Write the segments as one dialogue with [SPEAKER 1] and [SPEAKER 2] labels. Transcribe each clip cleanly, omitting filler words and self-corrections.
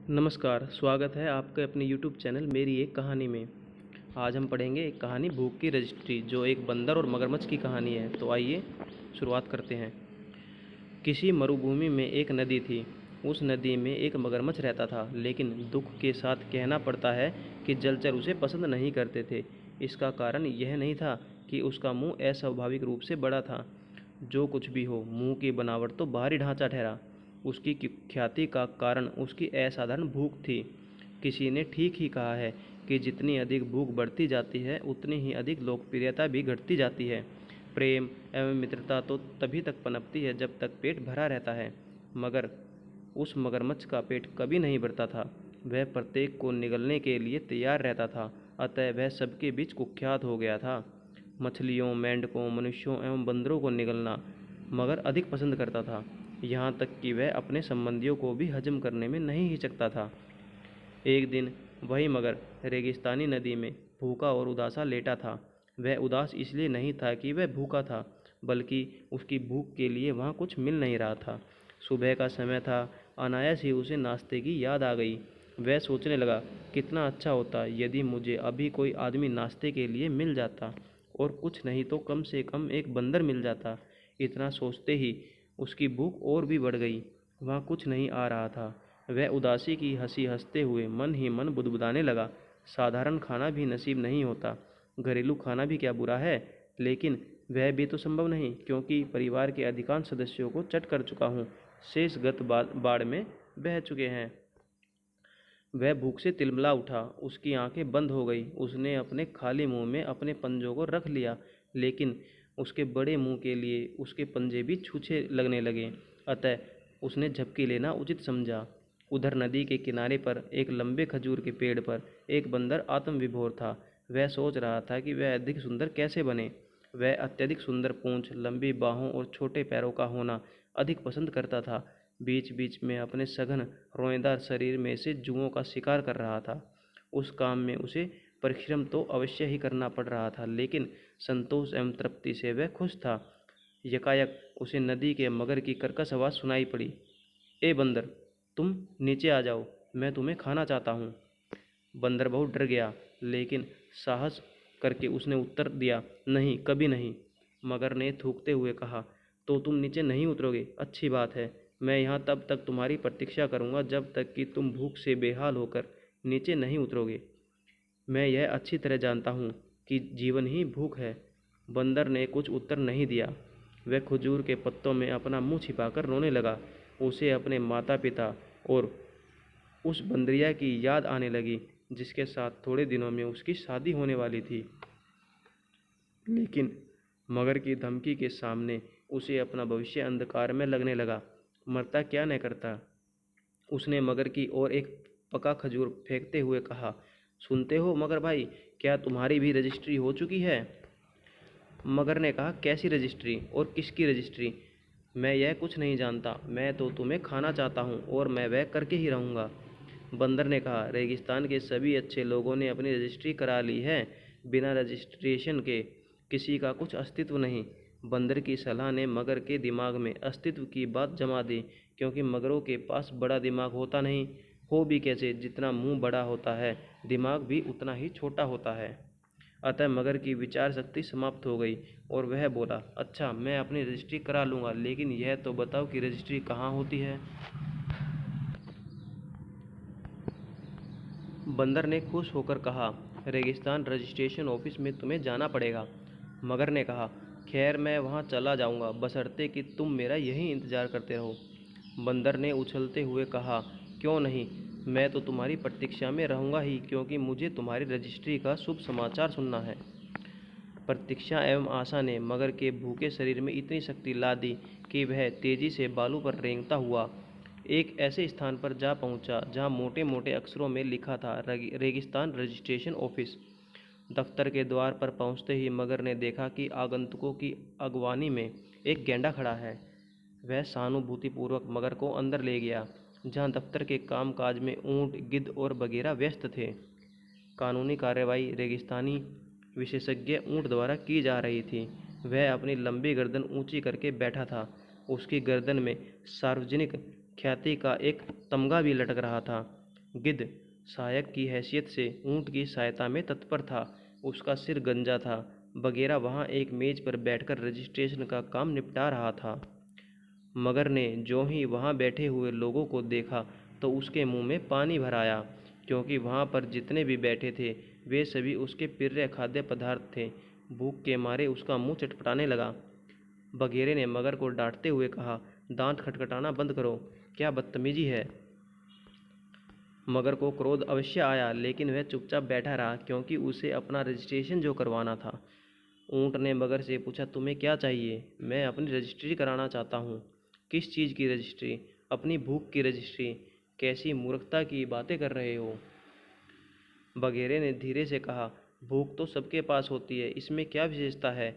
[SPEAKER 1] नमस्कार, स्वागत है आपके अपने YouTube चैनल मेरी एक कहानी में। आज हम पढ़ेंगे एक कहानी भूख की रजिस्ट्री, जो एक बंदर और मगरमच्छ की कहानी है। तो आइए शुरुआत करते हैं। किसी मरुभूमि में एक नदी थी। उस नदी में एक मगरमच्छ रहता था, लेकिन दुख के साथ कहना पड़ता है कि जलचर उसे पसंद नहीं करते थे। इसका कारण यह नहीं था कि उसका मुंह अस्वाभाविक रूप से बड़ा था। जो कुछ भी हो, मुंह की बनावट तो बाहरी ढांचा ठहरा। उसकी ख्याति का कारण उसकी असाधारण भूख थी। किसी ने ठीक ही कहा है कि जितनी अधिक भूख बढ़ती जाती है, उतनी ही अधिक लोकप्रियता भी घटती जाती है। प्रेम एवं मित्रता तो तभी तक पनपती है जब तक पेट भरा रहता है, मगर उस मगरमच्छ का पेट कभी नहीं भरता था। वह प्रत्येक को निगलने के लिए तैयार रहता था, अतः वह सबके बीच कुख्यात हो गया था। मछलियों, मेंढकों, मनुष्यों एवं बंदरों को निगलना मगर अधिक पसंद करता था। यहाँ तक कि वह अपने संबंधियों को भी हजम करने में नहीं हिचकता था। एक दिन वही मगर रेगिस्तानी नदी में भूखा और उदासा लेटा था। वह उदास इसलिए नहीं था कि वह भूखा था, बल्कि उसकी भूख के लिए वहाँ कुछ मिल नहीं रहा था। सुबह का समय था। अनायास ही उसे नाश्ते की याद आ गई। वह सोचने लगा, कितना अच्छा होता यदि मुझे अभी कोई आदमी नाश्ते के लिए मिल जाता, और कुछ नहीं तो कम से कम एक बंदर मिल जाता। इतना सोचते ही उसकी भूख और भी बढ़ गई। वहाँ कुछ नहीं आ रहा था। वह उदासी की हंसी हंसते हुए मन ही मन बुदबुदाने लगा। साधारण खाना भी नसीब नहीं होता, घरेलू खाना भी क्या बुरा है, लेकिन वह भी तो संभव नहीं, क्योंकि परिवार के अधिकांश सदस्यों को चट कर चुका हूँ। शेष गत बाढ़ में बह चुके हैं। वह भूख से तिलमिला उठा। उसकी आंखें बंद हो गई। उसने अपने खाली मुंह में अपने पंजों को रख लिया, लेकिन उसके बड़े मुंह के लिए उसके पंजे भी छूछे लगने लगे। अतः उसने झपकी लेना उचित समझा। उधर नदी के किनारे पर एक लंबे खजूर के पेड़ पर एक बंदर आत्मविभोर था। वह सोच रहा था कि वह अधिक सुंदर कैसे बने। वह अत्यधिक सुंदर पूंछ, लंबी बाहों और छोटे पैरों का होना अधिक पसंद करता था। बीच बीच में अपने सघन रोएदार शरीर में से जुओं का शिकार कर रहा था। उस काम में उसे परिश्रम तो अवश्य ही करना पड़ रहा था, लेकिन संतोष एवं तृप्ति से वह खुश था। यकायक उसे नदी के मगर की कर्कश आवाज़ सुनाई पड़ी। ए बंदर, तुम नीचे आ जाओ, मैं तुम्हें खाना चाहता हूँ। बंदर बहुत डर गया, लेकिन साहस करके उसने उत्तर दिया, नहीं, कभी नहीं। मगर ने थूकते हुए कहा, तो तुम नीचे नहीं उतरोगे? अच्छी बात है। मैं यहाँ तब तक तुम्हारी प्रतीक्षा करूँगा जब तक कि तुम भूख से बेहाल होकर नीचे नहीं उतरोगे। मैं यह अच्छी तरह जानता हूँ कि जीवन ही भूख है। बंदर ने कुछ उत्तर नहीं दिया। वह खजूर के पत्तों में अपना मुंह छिपाकर रोने लगा। उसे अपने माता पिता और उस बंदरिया की याद आने लगी, जिसके साथ थोड़े दिनों में उसकी शादी होने वाली थी। लेकिन मगर की धमकी के सामने उसे अपना भविष्य अंधकार में लगने लगा। मरता क्या न करता। उसने मगर की ओर एक पका खजूर फेंकते हुए कहा, सुनते हो मगर भाई, क्या तुम्हारी भी रजिस्ट्री हो चुकी है? मगर ने कहा, कैसी रजिस्ट्री और किसकी रजिस्ट्री? मैं यह कुछ नहीं जानता। मैं तो तुम्हें खाना चाहता हूँ, और मैं वह करके ही रहूँगा। बंदर ने कहा, रेगिस्तान के सभी अच्छे लोगों ने अपनी रजिस्ट्री करा ली है। बिना रजिस्ट्रेशन के किसी का कुछ अस्तित्व नहीं। बंदर की सलाह ने मगर के दिमाग में अस्तित्व की बात जमा दी, क्योंकि मगरों के पास बड़ा दिमाग होता नहीं। हो भी कैसे, जितना मुंह बड़ा होता है, दिमाग भी उतना ही छोटा होता है। अतः मगर की विचार शक्ति समाप्त हो गई, और वह बोला, अच्छा, मैं अपनी रजिस्ट्री करा लूँगा, लेकिन यह तो बताओ कि रजिस्ट्री कहाँ होती है? बंदर ने खुश होकर कहा, रेगिस्तान रजिस्ट्रेशन ऑफिस में तुम्हें जाना पड़ेगा। मगर ने कहा, खैर, मैं वहाँ चला जाऊँगा, बशर्ते कि तुम मेरा यहीं इंतज़ार करते रहो। बंदर ने उछलते हुए कहा, क्यों नहीं, मैं तो तुम्हारी प्रतीक्षा में रहूँगा ही, क्योंकि मुझे तुम्हारी रजिस्ट्री का शुभ समाचार सुनना है। प्रतीक्षा एवं आशा ने मगर के भूखे शरीर में इतनी शक्ति ला दी कि वह तेजी से बालू पर रेंगता हुआ एक ऐसे स्थान पर जा पहुंचा जहां मोटे मोटे अक्षरों में लिखा था, रेगिस्तान रजिस्ट्रेशन ऑफिस। दफ्तर के द्वार पर पहुंचते ही मगर ने देखा कि आगंतुकों की अगवानी में एक गैंडा खड़ा है। वह सहानुभूतिपूर्वक मगर को अंदर ले गया, जहां दफ्तर के कामकाज में ऊंट, गिद्ध और बगेरा व्यस्त थे। कानूनी कार्रवाई रेगिस्तानी विशेषज्ञ ऊंट द्वारा की जा रही थी। वह अपनी लंबी गर्दन ऊंची करके बैठा था। उसकी गर्दन में सार्वजनिक ख्याति का एक तमगा भी लटक रहा था। गिद्ध सहायक की हैसियत से ऊँट की सहायता में तत्पर था। उसका सिर गंजा था। बगेरा वहाँ एक मेज पर बैठकर रजिस्ट्रेशन का काम निपटा रहा था। मगर ने जो ही वहाँ बैठे हुए लोगों को देखा तो उसके मुंह में पानी भर आया, क्योंकि वहाँ पर जितने भी बैठे थे वे सभी उसके प्रिय खाद्य पदार्थ थे। भूख के मारे उसका मुंह चटपटाने लगा। बगेरे ने मगर को डांटते हुए कहा, दांत खटखटाना बंद करो, क्या बदतमीजी है। मगर को क्रोध अवश्य आया, लेकिन वह चुपचाप बैठा रहा, क्योंकि उसे अपना रजिस्ट्रेशन जो करवाना था। ऊँट ने मगर से पूछा, तुम्हें क्या चाहिए। मैं अपनी रजिस्ट्री कराना चाहता हूँ। किस चीज़ की रजिस्ट्री। अपनी भूख की रजिस्ट्री। कैसी मूर्खता की बातें कर रहे हो। बगेरे ने धीरे से कहा, भूख तो सबके पास होती है, इसमें क्या विशेषता है।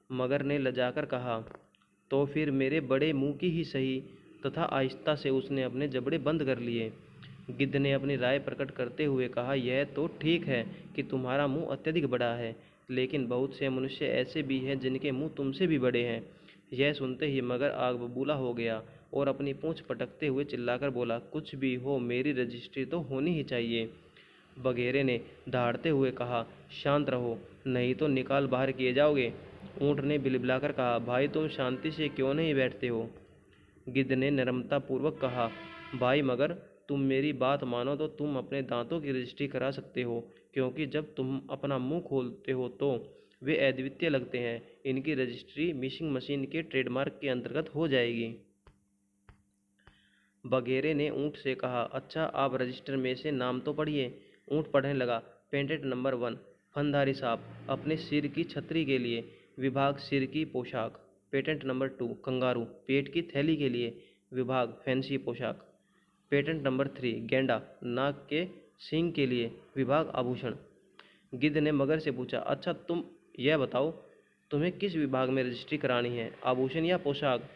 [SPEAKER 1] मगर ने लजाकर कहा, तो फिर मेरे बड़े मुंह की ही सही। तथा आहिस्ता से उसने अपने जबड़े बंद कर लिए। गिद्ध ने अपनी राय प्रकट करते हुए कहा, यह तो ठीक है कि तुम्हारा मुंह अत्यधिक बड़ा है, लेकिन बहुत से मनुष्य ऐसे भी हैं जिनके मुंह तुमसे भी बड़े हैं। यह सुनते ही मगर आग बबूला हो गया और अपनी पूंछ पटकते हुए चिल्लाकर बोला, कुछ भी हो मेरी रजिस्ट्री तो होनी ही चाहिए। बगेरे ने दहाड़ते हुए कहा, शांत रहो, नहीं तो निकाल बाहर किए जाओगे। ऊँट ने बिलबिलाकर कहा, भाई तुम शांति से क्यों नहीं बैठते हो। गिद्ध ने नम्रतापूर्वक कहा, भाई मगर तुम मेरी बात मानो तो तुम अपने दांतों की रजिस्ट्री करा सकते हो, क्योंकि जब तुम अपना मुंह खोलते हो तो वे अद्वितीय लगते हैं। इनकी रजिस्ट्री मिशिंग मशीन के ट्रेडमार्क के अंतर्गत हो जाएगी। बगेरे ने ऊँट से कहा, अच्छा आप रजिस्टर में से नाम तो पढ़िए। ऊँट पढ़ने लगा, पेटेंट नंबर 1 फनधारी सांप, अपने सिर की छतरी के लिए, विभाग सिर की पोशाक। पेटेंट नंबर 2 कंगारू, पेट की थैली के लिए, विभाग फैंसी पोशाक। पेटेंट नंबर 3 गेंडा, नाक के सींग के लिए, विभाग आभूषण। गिद्ध ने मगर से पूछा, अच्छा तुम यह बताओ, तुम्हें किस विभाग में रजिस्ट्री करानी है, आभूषण या पोशाक।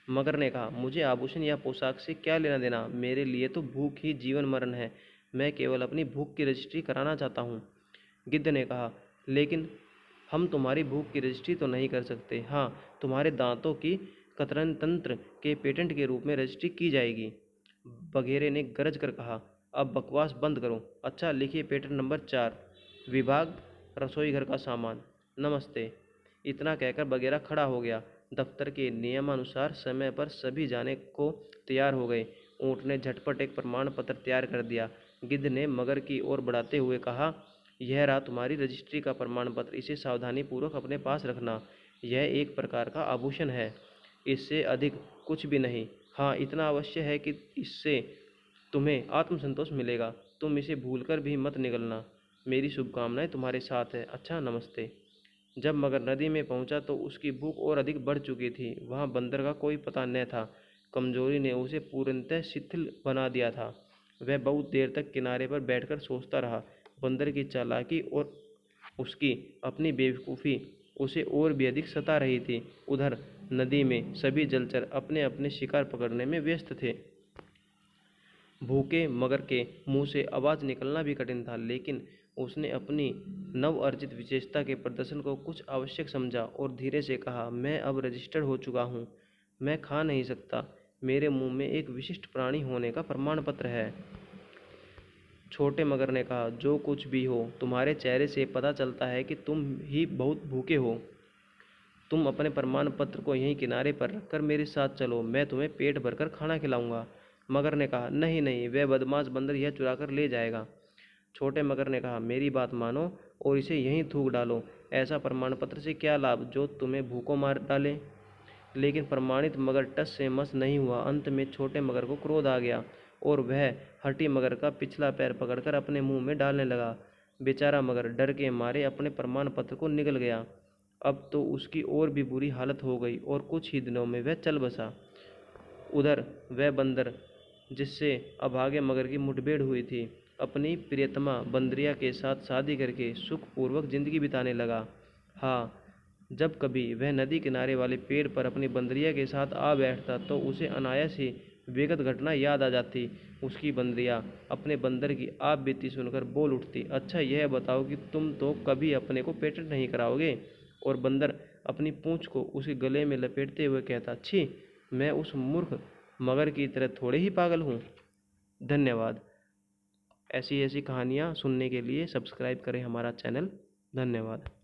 [SPEAKER 1] मगर ने कहा, मुझे आभूषण या पोशाक से क्या लेना देना, मेरे लिए तो भूख ही जीवन मरण है, मैं केवल अपनी भूख की रजिस्ट्री कराना चाहता हूँ। गिद्ध ने कहा, लेकिन हम तुम्हारी भूख की रजिस्ट्री तो नहीं कर सकते। हाँ, तुम्हारे दांतों की कतरन तंत्र के पेटेंट के रूप में रजिस्ट्री की जाएगी। बघेरे ने गरज कर कहा, अब बकवास बंद करो। अच्छा लिखिए पेटेंट नंबर 4 विभाग रसोई घर का सामान। नमस्ते। इतना कहकर बगेरा खड़ा हो गया। दफ्तर के नियमानुसार समय पर सभी जाने को तैयार हो गए। ऊँट ने झटपट एक प्रमाण पत्र तैयार कर दिया। गिद्ध ने मगर की ओर बढ़ाते हुए कहा, यह रहा तुम्हारी रजिस्ट्री का प्रमाण पत्र, इसे सावधानी पूर्वक अपने पास रखना। यह एक प्रकार का आभूषण है, इससे अधिक कुछ भी नहीं। हाँ, इतना अवश्य है कि इससे तुम्हें आत्मसंतोष मिलेगा। तुम इसे भूलकर भी मत निकलना। मेरी शुभकामनाएं तुम्हारे साथ है। अच्छा, नमस्ते। जब मगर नदी में पहुंचा तो उसकी भूख और अधिक बढ़ चुकी थी। वहां बंदर का कोई पता न था। कमजोरी ने उसे पूर्णतः शिथिल बना दिया था। वह बहुत देर तक किनारे पर बैठकर सोचता रहा। बंदर की चालाकी और उसकी अपनी बेवकूफ़ी उसे और भी अधिक सता रही थी। उधर नदी में सभी जलचर अपने अपने शिकार पकड़ने में व्यस्त थे। भूखे मगर के मुंह से आवाज़ निकलना भी कठिन था, लेकिन उसने अपनी नव अर्जित विशेषता के प्रदर्शन को कुछ आवश्यक समझा और धीरे से कहा, मैं अब रजिस्टर्ड हो चुका हूँ, मैं खा नहीं सकता। मेरे मुंह में एक विशिष्ट प्राणी होने का प्रमाण पत्र है। छोटे मगर ने कहा, जो कुछ भी हो, तुम्हारे चेहरे से पता चलता है कि तुम ही बहुत भूखे हो। तुम अपने प्रमाण पत्र को यहीं किनारे पर रखकर मेरे साथ चलो, मैं तुम्हें पेट भरकर खाना खिलाऊंगा। मगर ने कहा, नहीं नहीं, वह बदमाश बंदर यह चुरा कर ले जाएगा। छोटे मगर ने कहा, मेरी बात मानो और इसे यहीं थूक डालो। ऐसा प्रमाण पत्र से क्या लाभ जो तुम्हें भूखों मार डाले। लेकिन प्रमाणित मगर टस से मस नहीं हुआ। अंत में छोटे मगर को क्रोध आ गया और वह हठी मगर का पिछला पैर पकड़कर अपने मुंह में डालने लगा। बेचारा मगर डर के मारे अपने प्रमाण पत्र को निगल गया। अब तो उसकी और भी बुरी हालत हो गई और कुछ ही दिनों में वह चल बसा। उधर वह बंदर जिससे अभागे मगर की मुठभेड़ हुई थी, अपनी प्रियतमा बंदरिया के साथ शादी करके सुखपूर्वक जिंदगी बिताने लगा। हाँ, जब कभी वह नदी किनारे वाले पेड़ पर अपनी बंदरिया के साथ आ बैठता तो उसे अनायास ही विगत घटना याद आ जाती। उसकी बंदरिया अपने बंदर की आप बीती सुनकर बोल उठती, अच्छा यह बताओ कि तुम तो कभी अपने को पेटेंट नहीं कराओगे। और बंदर अपनी पूंछ को उसके गले में लपेटते हुए कहता, छी, मैं उस मूर्ख मगर की तरह थोड़े ही पागल हूँ। धन्यवाद। ऐसी ऐसी कहानियाँ सुनने के लिए सब्सक्राइब करें हमारा चैनल। धन्यवाद।